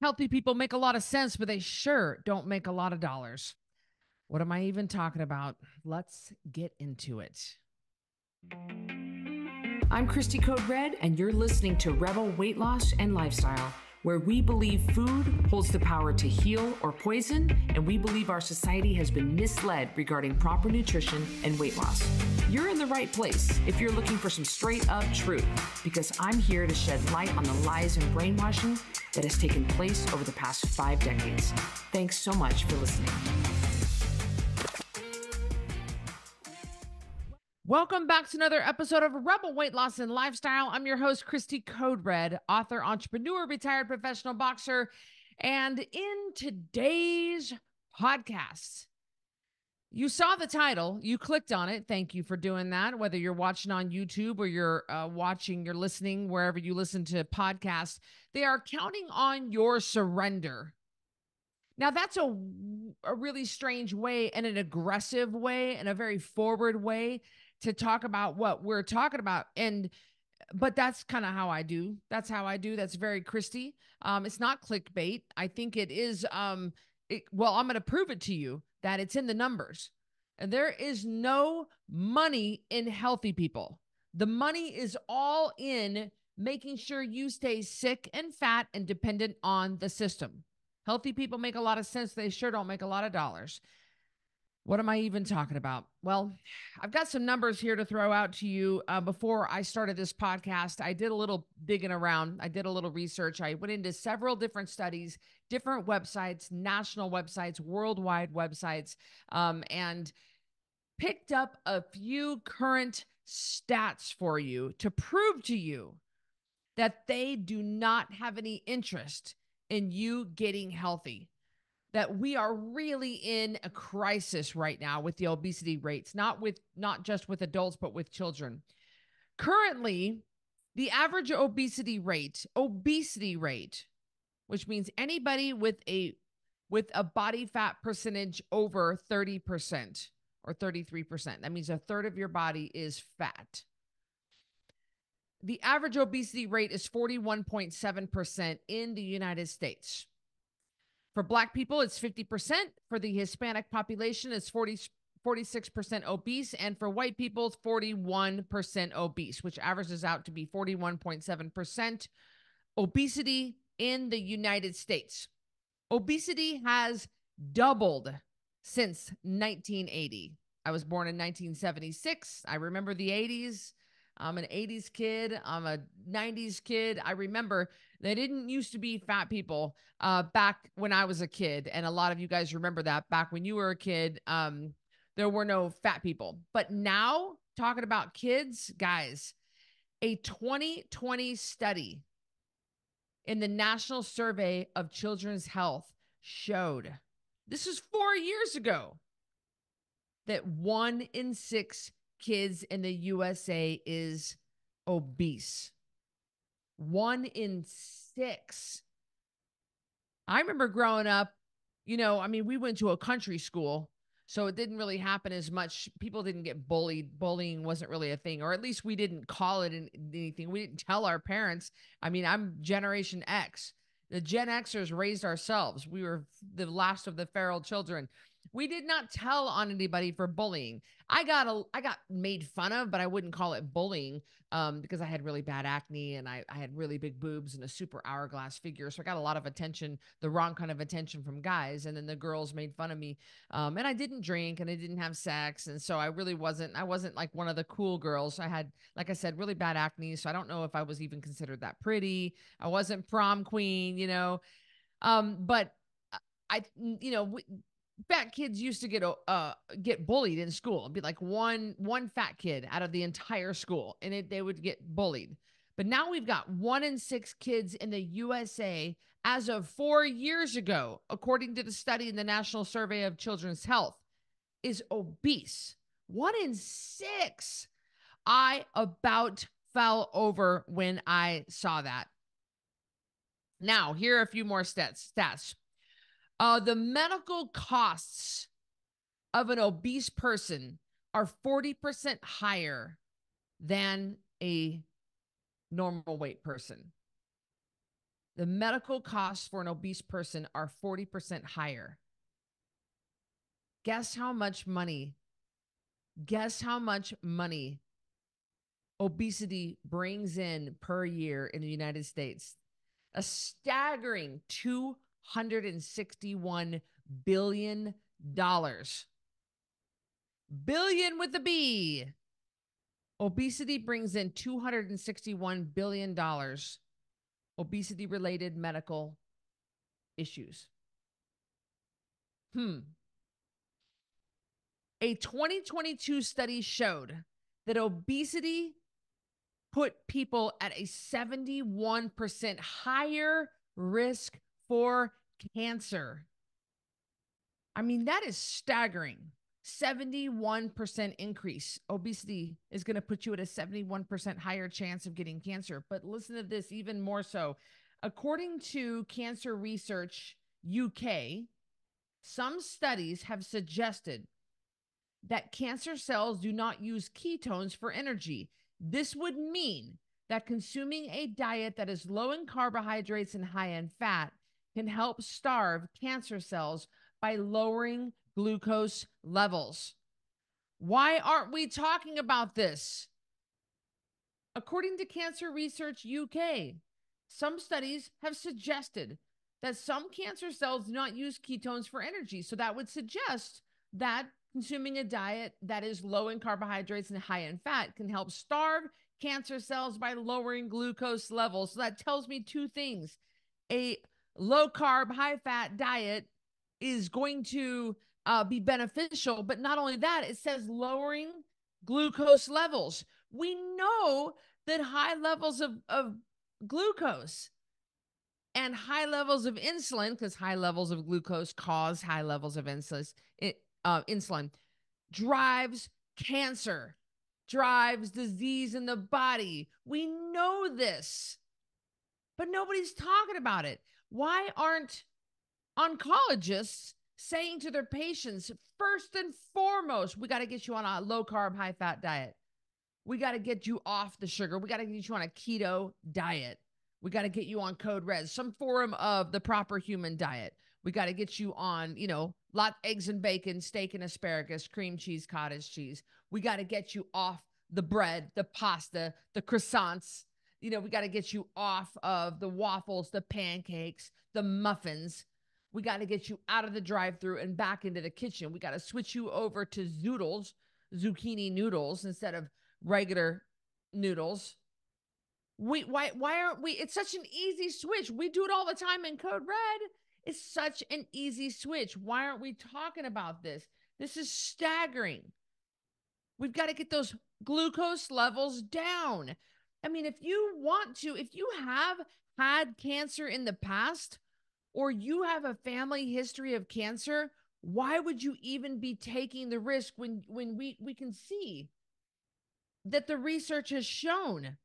Healthy people make a lot of sense, but they sure don't make a lot of dollars. What am I even talking about? Let's get into it. I'm Christy Code Red, and you're listening to Rebel Weight Loss and Lifestyle, where we believe food holds the power to heal or poison, and we believe our society has been misled regarding proper nutrition and weight loss. You're in the right place if you're looking for some straight up truth, because I'm here to shed light on the lies and brainwashing that has taken place over the past 5 decades. Thanks so much for listening. Welcome back to another episode of Rebel Weight Loss and Lifestyle. I'm your host, Christy Code Red, author, entrepreneur, retired professional boxer. And in today's podcast, you saw the title, you clicked on it. Thank you for doing that. Whether you're watching on YouTube or you're you're listening wherever you listen to podcasts, they are counting on your surrender. Now, that's a really strange way and an aggressive way and a very forward way to talk about what we're talking about. But that's kind of how I do. That's how I do. That's very Christy. It's not clickbait. I think it is. I'm going to prove it to you that it's in the numbers. And there is no money in healthy people. The money is all in making sure you stay sick and fat and dependent on the system. Healthy people make a lot of sense. They sure don't make a lot of dollars. What am I even talking about? Well, I've got some numbers here to throw out to you. Before I started this podcast, I did a little digging around. I did a little research. I went into several different studies, different websites, national websites, worldwide websites, and picked up a few current stats for you to prove to you that they do not have any interest in you getting healthy. That we are really in a crisis right now with the obesity rates, not just with adults, but with children. Currently, the average obesity rate, which means anybody with a body fat percentage over 30% or 33%. That means a third of your body is fat. The average obesity rate is 41.7% in the United States. For Black people, it's 50%. For the Hispanic population, it's 46% obese. And for white people, it's 41% obese, which averages out to be 41.7% obesity in the United States. Obesity has doubled since 1980. I was born in 1976. I remember the 80s. I'm an 80s kid. I'm a 90s kid. I remember they didn't used to be fat people back when I was a kid. And a lot of you guys remember that back when you were a kid, there were no fat people. But now, talking about kids, guys, a 2020 study in the National Survey of Children's Health showed, this is 4 years ago, that 1 in 6 kids in the USA is obese. 1 in 6. I remember growing up, we went to a country school, so it didn't really happen as much. People didn't get bullied. Bullying wasn't really a thing, or at least we didn't call it anything. We didn't tell our parents. I'm Generation X. The Gen Xers raised ourselves. We were the last of the feral children. We did not tell on anybody for bullying. I got made fun of, but I wouldn't call it bullying because I had really bad acne and I had really big boobs and a super hourglass figure. So I got a lot of attention, the wrong kind of attention from guys. And then the girls made fun of me. And I didn't drink and I didn't have sex. And so I wasn't like one of the cool girls. I had, like I said, really bad acne. So I don't know if I was even considered that pretty. I wasn't prom queen, but fat kids used to get bullied in school. It'd be like one fat kid out of the entire school, and they would get bullied. But now we've got 1 in 6 kids in the USA as of 4 years ago, according to the study in the National Survey of Children's Health, is obese. 1 in 6. I about fell over when I saw that. Now, here are a few more stats. The medical costs of an obese person are 40% higher than a normal weight person. the medical costs for an obese person are 40% higher. Guess how much money obesity brings in per year in the United States? A staggering $261 billion. Billion with a B. Obesity brings in $261 billion. Obesity-related medical issues. A 2022 study showed that obesity put people at a 71% higher risk for cancer. I mean, that is staggering. 71% increase. Obesity is going to put you at a 71% higher chance of getting cancer. But listen to this even more so. According to Cancer Research UK, some studies have suggested that cancer cells do not use ketones for energy. This would mean that consuming a diet that is low in carbohydrates and high in fat can help starve cancer cells by lowering glucose levels. Why aren't we talking about this? According to Cancer Research UK, some studies have suggested that some cancer cells do not use ketones for energy. So that would suggest that consuming a diet that is low in carbohydrates and high in fat can help starve cancer cells by lowering glucose levels. So that tells me two things. A low carb, high fat diet is going to be beneficial, but not only that, it says lowering glucose levels. We know that high levels of glucose and high levels of insulin, because high levels of glucose cause high levels of insulin, drives cancer, drives disease in the body. We know this, but nobody's talking about it. Why aren't oncologists saying to their patients, first and foremost, we got to get you on a low carb, high fat diet. We got to get you off the sugar. We got to get you on a keto diet. We got to get you on Code Red, some form of the proper human diet. We got to get you on, eggs and bacon, steak and asparagus, cream cheese, cottage cheese. We got to get you off the bread, the pasta, the croissants. We got to get you off of the waffles, the pancakes, the muffins. We got to get you out of the drive-thru and back into the kitchen. We got to switch you over to zoodles, zucchini noodles instead of regular noodles. Why aren't we? It's such an easy switch. We do it all the time in Code Red. It's such an easy switch. Why aren't we talking about this? This is staggering. We've got to get those glucose levels down. I mean, if you have had cancer in the past, or you have a family history of cancer, why would you even be taking the risk when we can see that the research has shown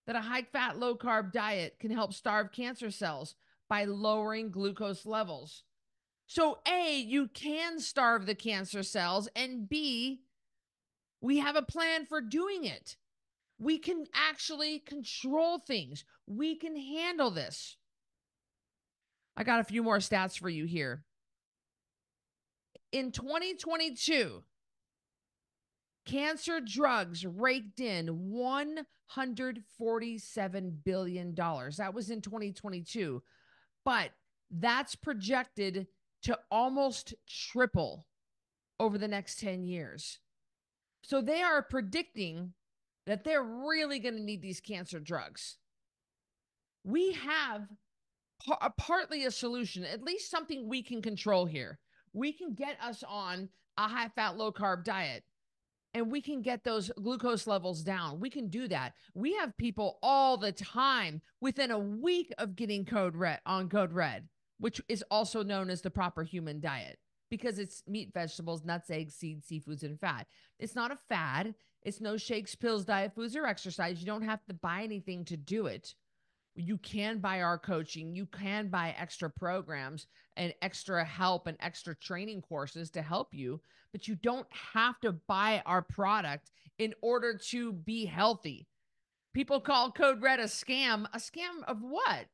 that a high-fat, low-carb diet can help starve cancer cells by lowering glucose levels? So A, you can starve the cancer cells, and B, we have a plan for doing it. We can actually control things. We can handle this. I got a few more stats for you here. In 2022, cancer drugs raked in $147 billion. That was in 2022. But that's projected to almost triple over the next 10 years. So they are predicting that they're really going to need these cancer drugs. We have partly a solution, at least something we can control here. We can get us on a high-fat, low-carb diet, and we can get those glucose levels down. We can do that. We have people all the time within a week of getting Code Red, which is also known as the proper human diet, because it's meat, vegetables, nuts, eggs, seeds, seafoods, and fat. It's not a fad. It's no shakes, pills, diet foods, or exercise. You don't have to buy anything to do it. You can buy our coaching. You can buy extra programs and extra help and extra training courses to help you, but you don't have to buy our product in order to be healthy. People call Code Red a scam. A scam of what?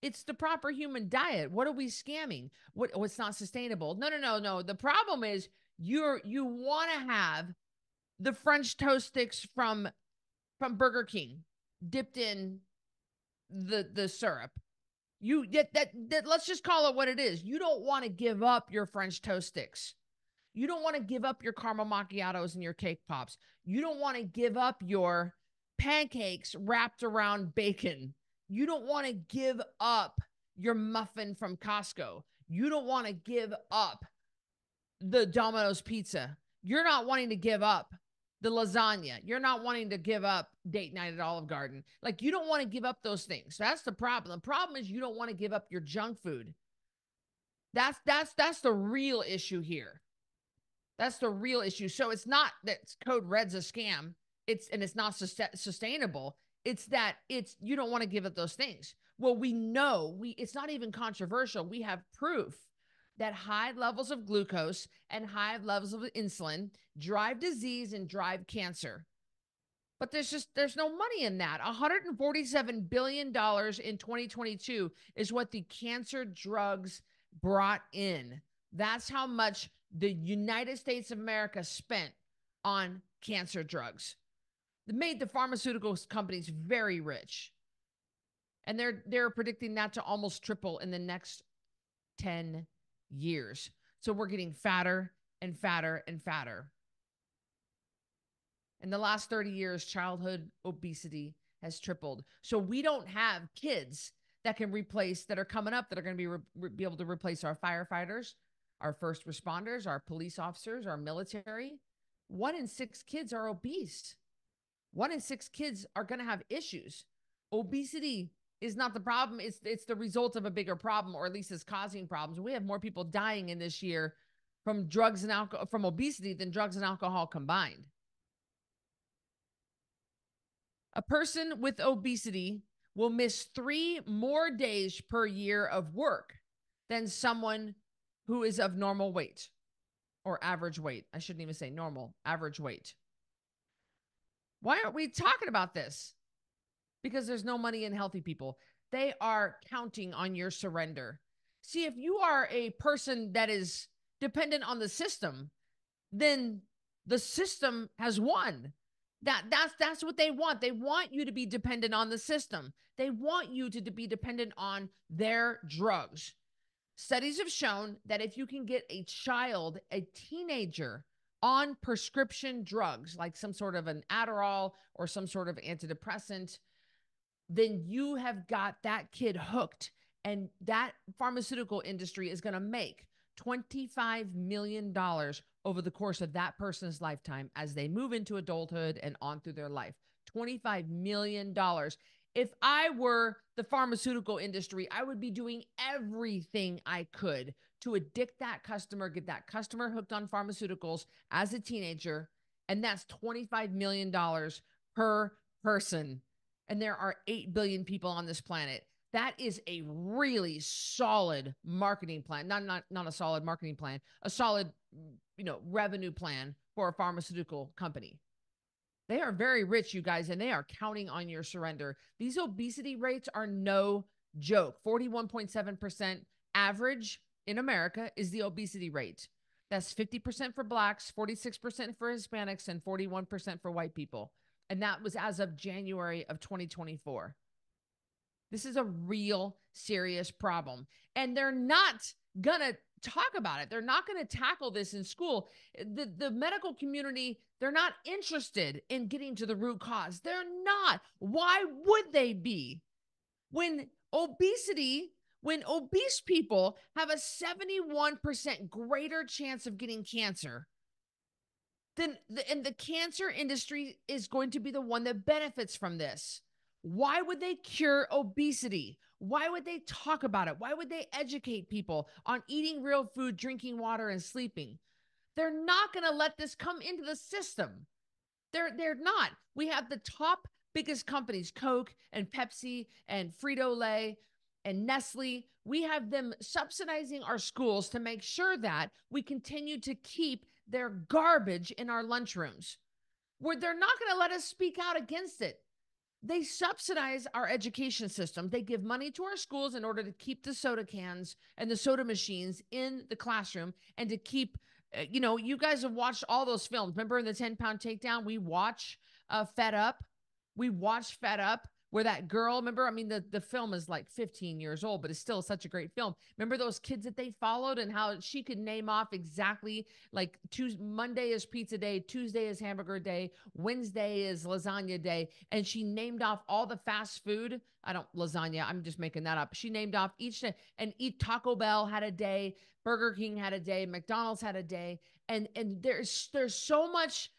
It's the proper human diet. What are we scamming? What's not sustainable? No. The problem is you want to have the French toast sticks from Burger King dipped in the syrup. You that let's just call it what it is. You don't want to give up your French toast sticks. You don't want to give up your caramel macchiatos and your cake pops. You don't want to give up your pancakes wrapped around bacon. You don't want to give up your muffin from Costco. You don't want to give up the Domino's pizza. You're not wanting to give up the lasagna. You're not wanting to give up date night at Olive Garden. Like, you don't want to give up those things. That's the problem. The problem is you don't want to give up your junk food. That's the real issue here. That's the real issue. So it's not that Code Red's a scam. It's not sustainable. It's that you don't want to give up those things. Well, we know it's not even controversial. We have proof that high levels of glucose and high levels of insulin drive disease and drive cancer. But there's no money in that. $147 billion in 2022 is what the cancer drugs brought in. That's how much the United States of America spent on cancer drugs. It made the pharmaceutical companies very rich. And they're predicting that to almost triple in the next 10 years. So we're getting fatter and fatter and fatter. In the last 30 years, childhood obesity has tripled. So we don't have kids that are coming up that are going to be able to replace our firefighters, our first responders, our police officers, our military. 1 in 6 kids are obese. 1 in 6 kids are going to have issues. Obesity is not the problem. It's the result of a bigger problem, or at least it's causing problems. We have more people dying in this year from drugs and alcohol, from obesity, than drugs and alcohol combined. A person with obesity will miss 3 more days per year of work than someone who is of normal weight or average weight. I shouldn't even say normal, average weight. Why aren't we talking about this? Because there's no money in healthy people. They are counting on your surrender. See, if you are a person that is dependent on the system, then the system has won. That's what they want. They want you to be dependent on the system. They want you to be dependent on their drugs. Studies have shown that if you can get a child, a teenager, on prescription drugs, like some sort of an Adderall or some sort of antidepressant, then you have got that kid hooked. And that pharmaceutical industry is going to make $25 million over the course of that person's lifetime as they move into adulthood and on through their life. $25 million. If I were the pharmaceutical industry, I would be doing everything I could to addict that customer, get that customer hooked on pharmaceuticals as a teenager. And that's $25 million per person. And there are 8 billion people on this planet. That is a really solid marketing plan. Not a solid marketing plan, a solid, revenue plan for a pharmaceutical company. They are very rich, you guys, and they are counting on your surrender. These obesity rates are no joke. 41.7% average in America is the obesity rate. That's 50% for Blacks, 46% for Hispanics, and 41% for white people. And that was as of January of 2024. This is a real serious problem. And they're not going to talk about it. They're not going to tackle this in school. The medical community, they're not interested in getting to the root cause. They're not. Why would they be? When obese people have a 71% greater chance of getting cancer, then the cancer industry is going to be the one that benefits from this. Why would they cure obesity? Why would they talk about it? Why would they educate people on eating real food, drinking water, and sleeping? They're not going to let this come into the system. They're not. We have the top biggest companies, Coke and Pepsi and Frito-Lay and Nestle. We have them subsidizing our schools to make sure that we continue to keep their garbage in our lunchrooms, where they're not going to let us speak out against it. They subsidize our education system. They give money to our schools in order to keep the soda cans and the soda machines in the classroom and to keep, you guys have watched all those films. Remember in the 10-pound takedown, we watch Fed Up. We watched Fed Up where that girl, remember, I mean, the film is like 15 years old, but it's still such a great film. Remember those kids that they followed and how she could name off exactly like Monday is pizza day, Tuesday is hamburger day, Wednesday is lasagna day. And she named off all the fast food. Lasagna, I'm just making that up. She named off each day, and Taco Bell had a day, Burger King had a day, McDonald's had a day. And there's so much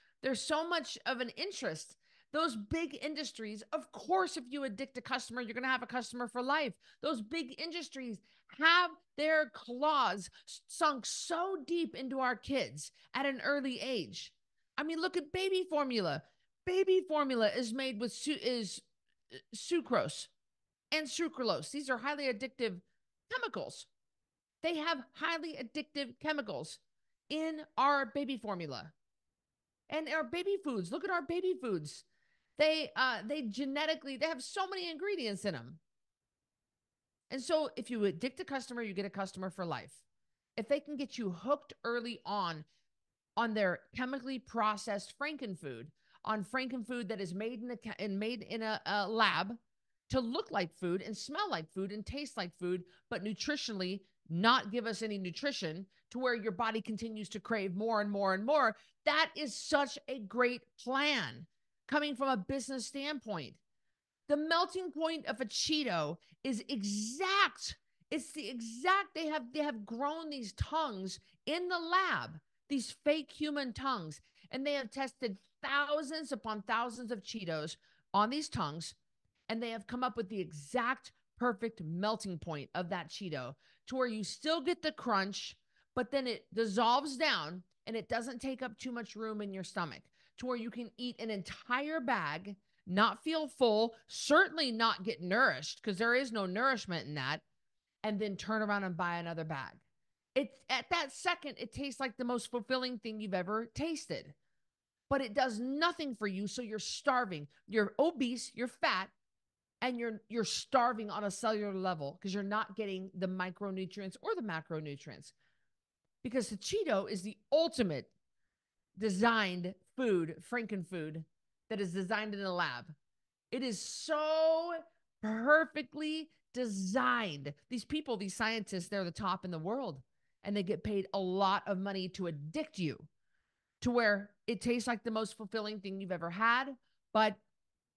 of an interest. Those big industries, of course, if you addict a customer, you're going to have a customer for life. Those big industries have their claws sunk so deep into our kids at an early age. I mean, look at baby formula. Baby formula is made with sucrose and sucralose. These are highly addictive chemicals. They have highly addictive chemicals in our baby formula and our baby foods. Look at our baby foods. They have so many ingredients in them. And so if you addict a customer, you get a customer for life. If they can get you hooked early on their chemically processed frankenfood, on frankenfood that is made in a lab to look like food and smell like food and taste like food, but nutritionally not give us any nutrition to where your body continues to crave more and more and more, that is such a great plan. Coming from a business standpoint, the melting point of a Cheeto is exact. It's the exact, they have grown these tongues in the lab, these fake human tongues, and they have tested thousands upon thousands of Cheetos on these tongues, and they have come up with the exact perfect melting point of that Cheeto to where you still get the crunch, but then it dissolves down and it doesn't take up too much room in your stomach, to where you can eat an entire bag, not feel full, certainly not get nourished, because there is no nourishment in that, and then turn around and buy another bag. At that second, it tastes like the most fulfilling thing you've ever tasted. But it does nothing for you, so you're starving. You're obese, you're fat, and you're starving on a cellular level because you're not getting the micronutrients or the macronutrients. Because the Cheeto is the ultimate designed food, frankenfood, that is designed in a lab. It is so perfectly designed. These people, these scientists, they're the top in the world, and they get paid a lot of money to addict you to where it tastes like the most fulfilling thing you've ever had, but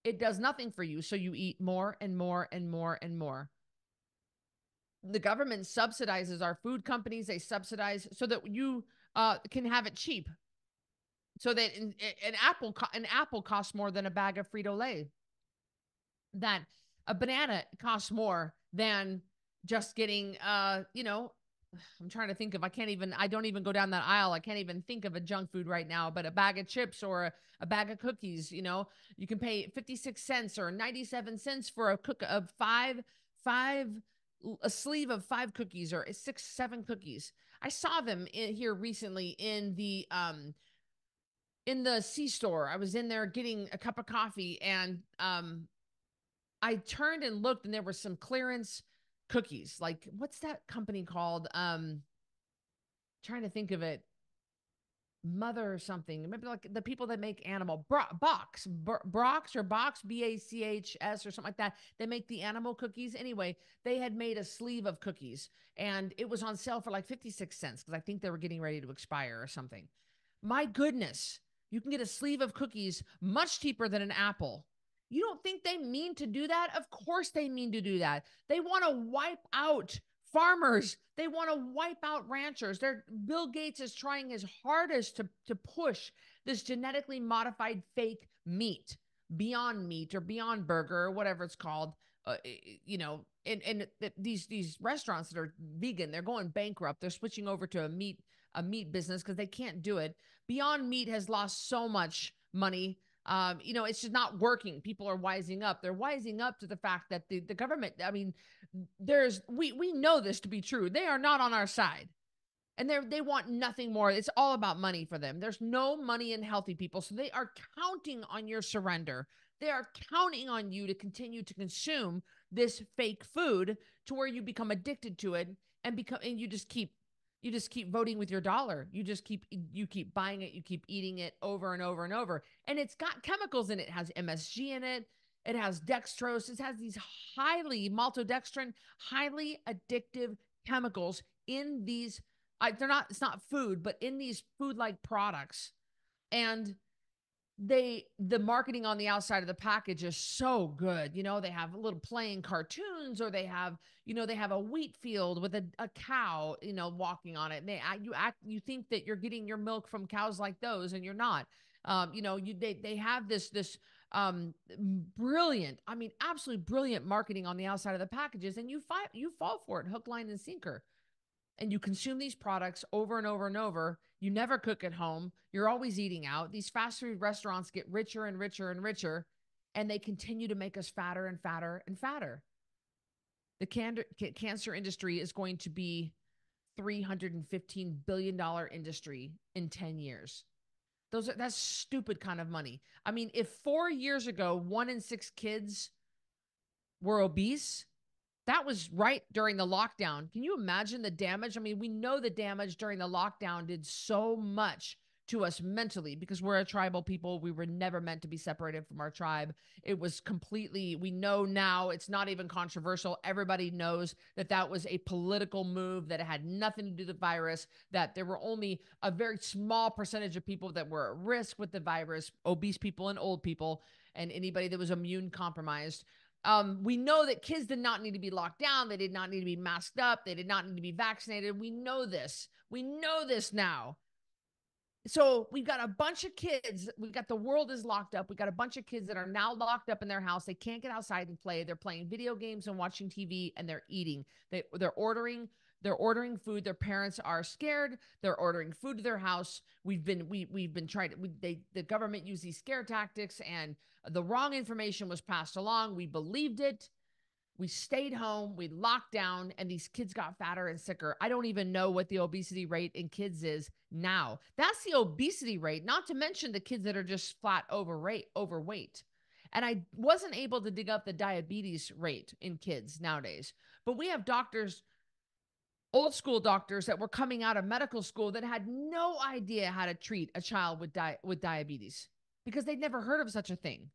it does nothing for you. So you eat more and more and more and more. The government subsidizes our food companies. They subsidize so that you can have it cheap. So that an apple costs more than a bag of Frito-Lay. That a banana costs more than just getting, I'm trying to think of, I don't even go down that aisle. I can't even think of a junk food right now, but a bag of chips or a bag of cookies, you can pay 56 cents or 97 cents for a sleeve of 5 cookies or 6, 7 cookies. I saw them here recently in the C-store. I was in there getting a cup of coffee, and I turned and looked, and there were some clearance cookies. Like, what's that company called? Trying to think of it. Mother or something. Maybe like the people that make animal Box, BACHS or something like that. They make the animal cookies. Anyway, they had made a sleeve of cookies, and it was on sale for like 56 cents because I think they were getting ready to expire or something. My goodness, you can get a sleeve of cookies much cheaper than an apple. You don't think they mean to do that? Of course they mean to do that. They want to wipe out farmers. They want to wipe out ranchers. Bill Gates is trying his hardest to push this genetically modified fake meat, Beyond Meat or Beyond Burger or whatever it's called. And these restaurants that are vegan, they're going bankrupt. They're switching over to a meat business because they can't do it. Beyond Meat has lost so much money. It's just not working. People are wising up. They're wising up to the fact that the government, we know this to be true. They are not on our side, and they want nothing more. It's all about money for them. There's no money in healthy people. So they are counting on your surrender. They are counting on you to continue to consume this fake food to where you become addicted to it and you just keep voting with your dollar. You keep buying it, you keep eating it over and over and over. And it's got chemicals in it. It has MSG in it. It has dextrose. It has these maltodextrin, highly addictive chemicals in these. It's not food, but in these food-like products. And the marketing on the outside of the package is so good. They have little playing cartoons, or they have a wheat field with a cow, walking on it. And you think that you're getting your milk from cows like those, and you're not. They have this brilliant, I mean, absolutely brilliant marketing on the outside of the packages, and you fall for it, hook, line, and sinker. And you consume these products over and over and over. You never cook at home. You're always eating out. These fast food restaurants get richer and richer and richer, and they continue to make us fatter and fatter and fatter. The cancer industry is going to be $315 billion industry in 10 years. That's stupid kind of money. I mean, if 4 years ago, 1 in 6 kids were obese, that was right during the lockdown. Can you imagine the damage? I mean, we know the damage during the lockdown did so much to us mentally because we're a tribal people. We were never meant to be separated from our tribe. It was we know now, it's not even controversial. Everybody knows that was a political move, that it had nothing to do with the virus, that there were only a very small percentage of people that were at risk with the virus, obese people and old people, and anybody that was immune compromised. We know that kids did not need to be locked down. They did not need to be masked up. They did not need to be vaccinated. We know this. We know this now. So we've got a bunch of kids. The world is locked up. We've got a bunch of kids that are now locked up in their house. They can't get outside and play. They're playing video games and watching TV, and they're eating. They're ordering food. Their parents are scared. They're ordering food to their house. We've been trying to, the government used these scare tactics, and the wrong information was passed along. We believed it. We stayed home. We locked down, and these kids got fatter and sicker. I don't even know what the obesity rate in kids is now. That's the obesity rate, not to mention the kids that are just flat overweight. And I wasn't able to dig up the diabetes rate in kids nowadays, but we have doctors, old school doctors, that were coming out of medical school that had no idea how to treat a child with diabetes because they'd never heard of such a thing.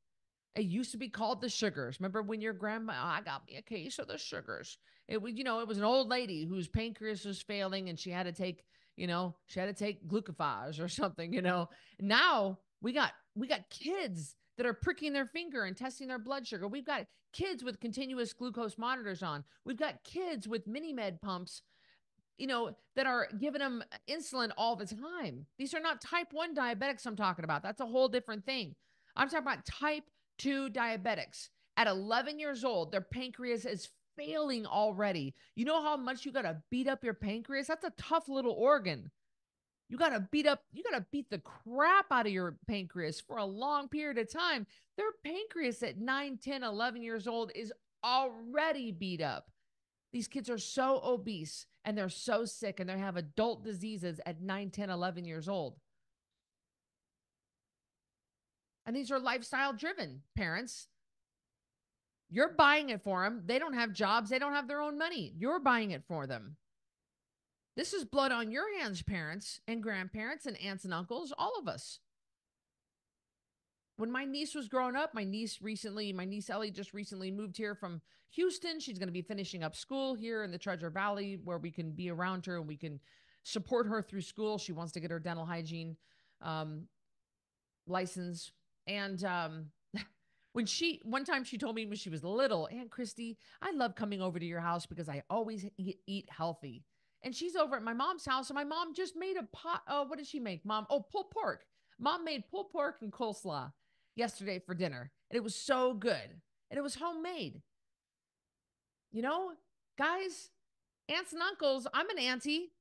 It used to be called the sugars. Remember when your grandma, I got me a case of the sugars. It was, it was an old lady whose pancreas was failing, and she had to take glucophage or something, Now we got kids that are pricking their finger and testing their blood sugar. We've got kids with continuous glucose monitors on. We've got kids with mini med pumps, that are giving them insulin all the time. These are not type 1 diabetics I'm talking about. That's a whole different thing. I'm talking about type 2 diabetics. At 11 years old, their pancreas is failing already. You know how much you got to beat up your pancreas? That's a tough little organ. You got to beat the crap out of your pancreas for a long period of time. Their pancreas at 9, 10, 11 years old is already beat up. These kids are so obese, and they're so sick, and they have adult diseases at 9, 10, 11 years old. And these are lifestyle driven parents. You're buying it for them. They don't have jobs. They don't have their own money. You're buying it for them. This is blood on your hands, parents and grandparents and aunts and uncles, all of us. When my niece was growing up, my niece Ellie just recently moved here from Houston. She's going to be finishing up school here in the Treasure Valley, where we can be around her and we can support her through school. She wants to get her dental hygiene license. And one time she told me when she was little, Aunt Christy, I love coming over to your house because I always eat healthy. And she's over at my mom's house, and my mom just made a pot. Oh, what did she make, Mom? Oh, pulled pork. Mom made pulled pork and coleslaw yesterday for dinner. And it was so good. And it was homemade. Guys, aunts and uncles, I'm an auntie.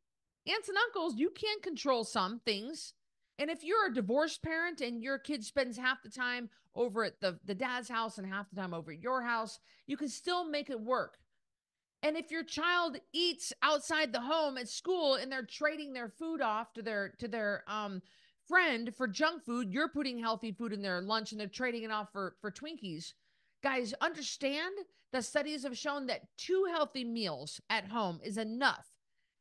Aunts and uncles, you can control some things. And if you're a divorced parent and your kid spends half the time over at the dad's house and half the time over at your house, you can still make it work. And if your child eats outside the home at school and they're trading their food off to their friend for junk food, you're putting healthy food in their lunch and they're trading it off for Twinkies. Guys, understand that studies have shown that 2 healthy meals at home is enough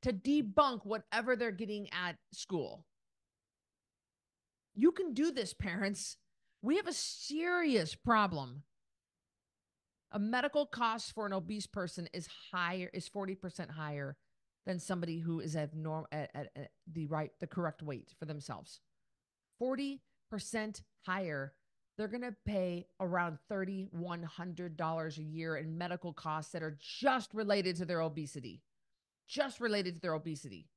to debunk whatever they're getting at school. You can do this, parents. We have a serious problem. A medical cost for an obese person is 40% higher than somebody who is at the correct weight for themselves. 40% higher. They're going to pay around $3,100 a year in medical costs that are just related to their obesity. Just related to their obesity.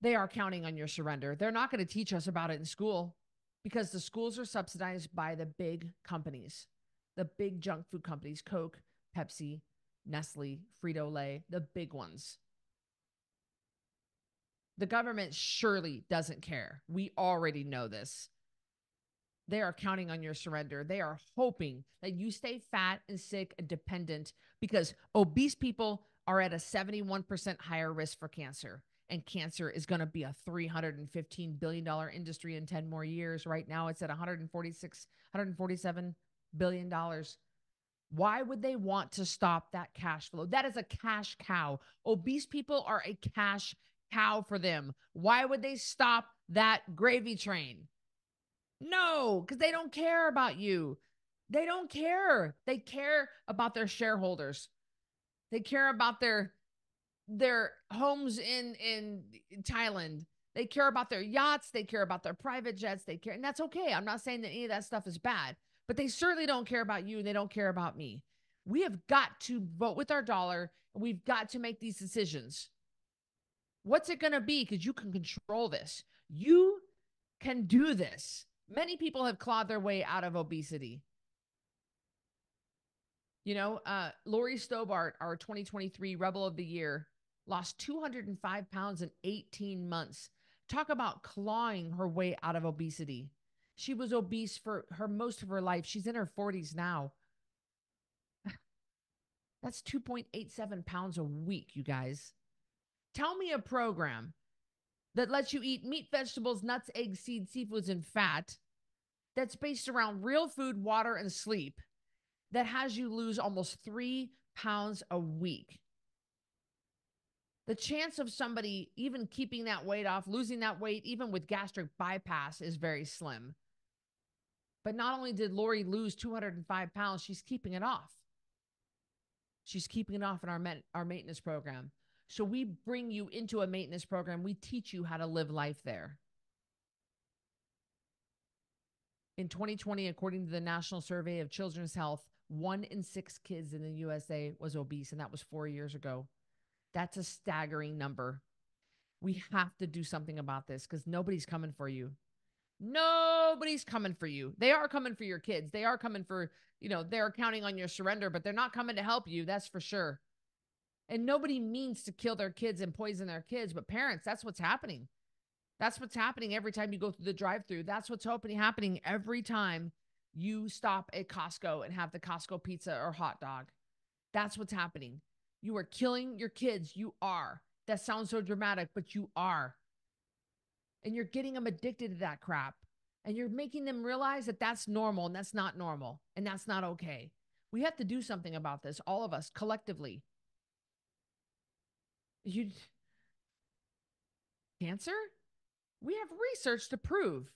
They are counting on your surrender. They're not going to teach us about it in school because the schools are subsidized by the big companies, the big junk food companies, Coke, Pepsi, Nestle, Frito-Lay, the big ones. The government surely doesn't care. We already know this. They are counting on your surrender. They are hoping that you stay fat and sick and dependent because obese people are at a 71% higher risk for cancer. And cancer is going to be a $315 billion industry in 10 more years. Right now, it's at $147 billion. Why would they want to stop that cash flow? That is a cash cow. Obese people are a cash cow for them. Why would they stop that gravy train? No, because they don't care about you. They don't care. They care about their shareholders. They care about their homes in Thailand. They care about their yachts. They care about their private jets. They care. And that's okay. I'm not saying that any of that stuff is bad, but they certainly don't care about you and they don't care about me. We have got to vote with our dollar and we've got to make these decisions. What's it going to be? Because you can control this. You can do this. Many people have clawed their way out of obesity. You know, Lori Stobart, our 2023 Rebel of the Year, lost 205 pounds in 18 months. Talk about clawing her way out of obesity. She was obese for most of her life. She's in her 40s now. That's 2.87 pounds a week, you guys. Tell me a program that lets you eat meat, vegetables, nuts, eggs, seeds, seafoods, and fat that's based around real food, water, and sleep that has you lose almost 3 pounds a week. The chance of somebody even keeping that weight off, losing that weight, even with gastric bypass, is very slim. But not only did Lori lose 205 pounds, she's keeping it off. She's keeping it off in our maintenance program. So we bring you into a maintenance program. We teach you how to live life there. In 2020, according to the National Survey of Children's Health, 1 in 6 kids in the USA was obese, and that was 4 years ago. That's a staggering number. We have to do something about this because nobody's coming for you. Nobody's coming for you. They are coming for your kids. They are coming for, they're counting on your surrender, but they're not coming to help you. That's for sure. And nobody means to kill their kids and poison their kids, but parents, that's what's happening. That's what's happening every time you go through the drive-thru. That's what's happening every time you stop at Costco and have the Costco pizza or hot dog. That's what's happening. You are killing your kids. You are. That sounds so dramatic, but you are. And you're getting them addicted to that crap. And you're making them realize that that's normal and that's not normal. And that's not okay. We have to do something about this, all of us, collectively. Cancer? We have research to prove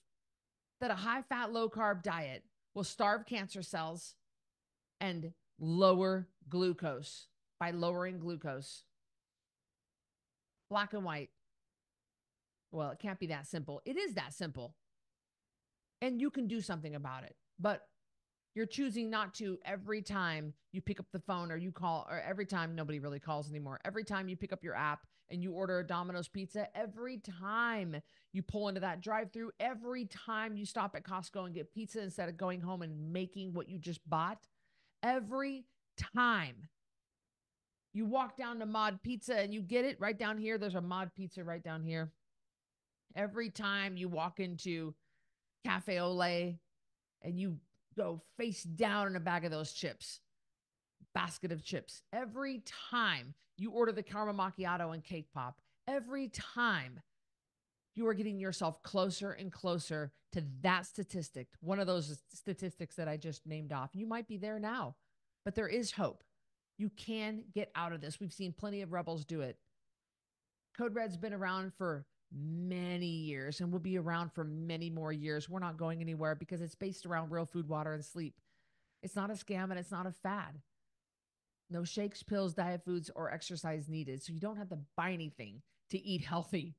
that a high-fat, low-carb diet will starve cancer cells and lower glucose by lowering glucose. Black and white. Well, it can't be that simple. It is that simple. And you can do something about it. But you're choosing not to every time you pick up the phone or you call, or every time, nobody really calls anymore. Every time you pick up your app and you order a Domino's pizza, every time you pull into that drive-thru, every time you stop at Costco and get pizza instead of going home and making what you just bought, every time you walk down to Mod Pizza and you get it right down here. There's a Mod Pizza right down here. Every time you walk into Cafe Olay and you go face down in a bag of those chips, basket of chips. Every time you order the caramel macchiato and cake pop, Every time you are getting yourself closer and closer to that statistic, one of those statistics that I just named off. You might be there now, but there is hope. You can get out of this. We've seen plenty of rebels do it. Code Red's been around for many years and will be around for many more years. We're not going anywhere because it's based around real food, water, and sleep. It's not a scam and it's not a fad. No shakes, pills, diet foods, or exercise needed. So you don't have to buy anything to eat healthy.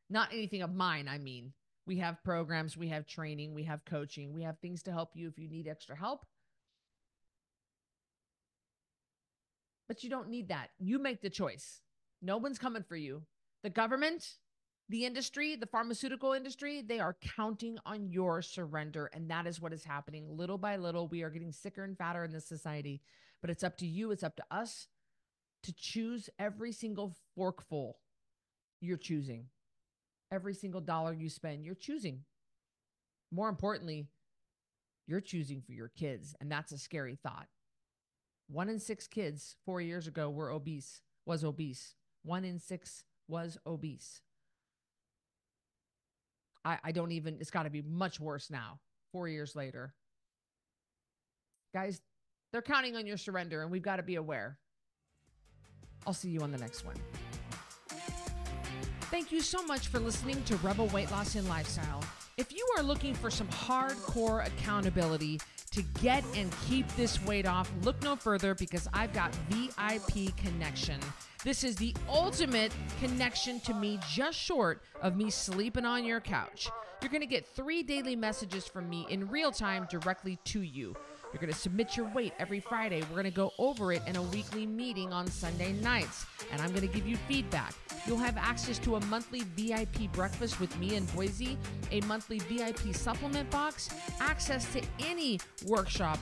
Not anything of mine, I mean. We have programs, we have training, we have coaching, we have things to help you if you need extra help. But you don't need that. You make the choice. No one's coming for you. The government, the industry, the pharmaceutical industry, they are counting on your surrender. And that is what is happening. Little by little, we are getting sicker and fatter in this society. But it's up to you, it's up to us to choose every single forkful you're choosing. Every single dollar you spend, you're choosing. More importantly, you're choosing for your kids. And that's a scary thought. 1 in 6 kids 4 years ago was obese. 1 in 6 was obese. I don't even, it's got to be much worse now, 4 years later. Guys, they're counting on your surrender, and we've got to be aware. I'll see you on the next one. Thank you so much for listening to Rebel Weight Loss and Lifestyle. If you are looking for some hardcore accountability to get and keep this weight off, look no further because I've got VIP Connection. This is the ultimate connection to me, just short of me sleeping on your couch. You're going to get 3 daily messages from me in real time directly to you. You're going to submit your weight every Friday. We're going to go over it in a weekly meeting on Sunday nights, and I'm going to give you feedback. You'll have access to a monthly VIP breakfast with me in Boise, a monthly VIP supplement box, access to any workshop,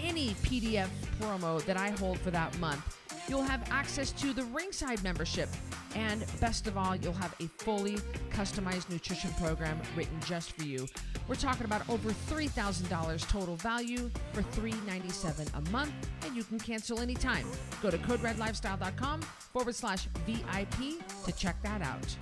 any PDF promo that I hold for that month. You'll have access to the Ringside membership. And best of all, you'll have a fully customized nutrition program written just for you. We're talking about over $3,000 total value for $397 a month, and you can cancel anytime. Go to coderedlifestyle.com/VIP to check that out.